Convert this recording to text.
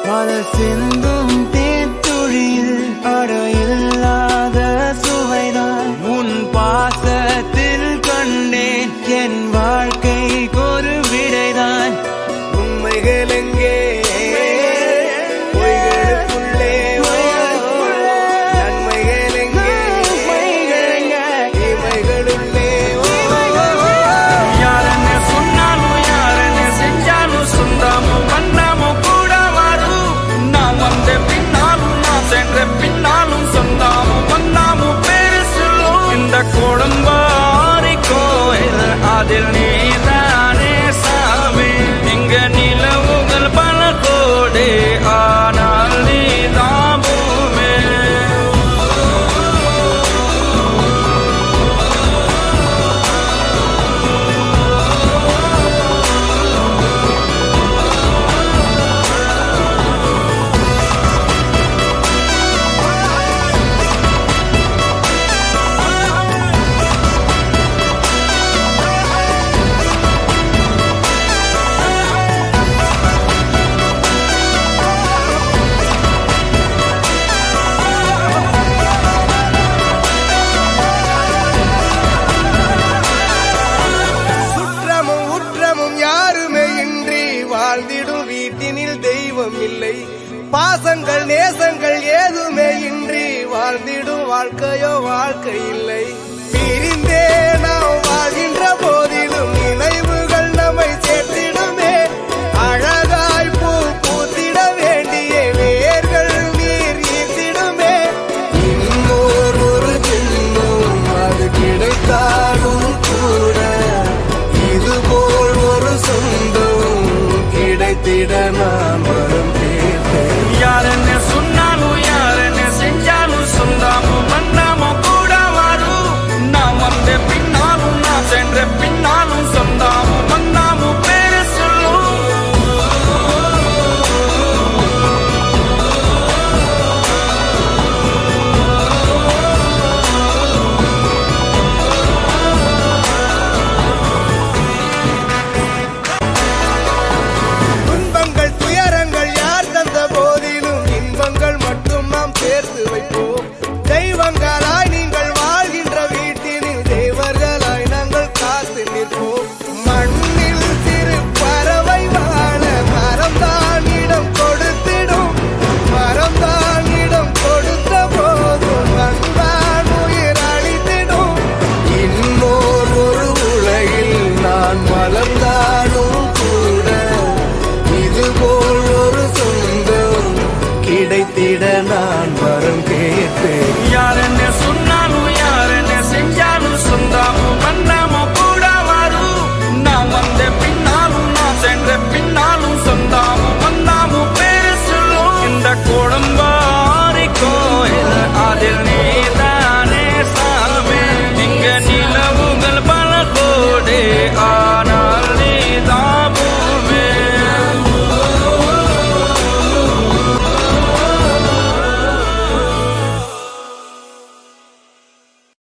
காதல் சிந்தும் தேத்துழியில் அடையில்லாத சுவைதான் உன் பாசத்தில் கண்டேன். என் வாழ்க்கைக்கு ஒரு விடைதான். உண்மைகள் எங்கே கோடம்பாரி கோயில் அதில் நீதானே சாமி. இங்க நிலவுகள் பல கோடி ஆனால் நீதான் பூமி. வாழ்ந்திடும் வீட்டினில் தெய்வம் இல்லை. பாசங்கள் நேசங்கள் ஏதுமே இன்றி வாழ்ந்திடும் வாழ்க்கையோ வாழ்க்கை இல்லை. பிரிந்தே நாம் வாழ்கின்ற போதிலும் நினைவுகள் நம்மை சேர்த்திடுமே. அழகாய் பூ பூத்திட வேண்டிய வேர்கள் நீர் ஈர்த்திடுமே. இன்னொரு ஜென்மம் அது கிடைத்தாலும் கூட இதுபோல் ஒரு சொந்தம் கிடைத்திட நான் வரும் கேட்டேன். யாருன்னு சொன்னாலும் யாருன்னு செஞ்சாலும் சொந்தாமும் வந்தாமும் கூட வரும். நான் வந்த பின்னாலும் நான் சென்ற பின்னாலும் சொந்தாமும் வந்தாமும் பேரு சொல்லும். தெய்வங்களாய் நீங்கள் வாழ்கின்ற வீட்டினில் தேவர்களாய் நாங்கள் காத்து நிற்போம். மண்ணில் சிறு பறவை வாழ மரம்தான் இடம் கொடுத்திடும். மரம்தான் இடம் கொடுத்த போதும் அன்பான் உயிர் அளித்திடும். இன்னொரு உலகில் நான் மலர்ந்தாலும் கூட இதுபோல் ஒரு சொந்தம் கிடைத்திட நான்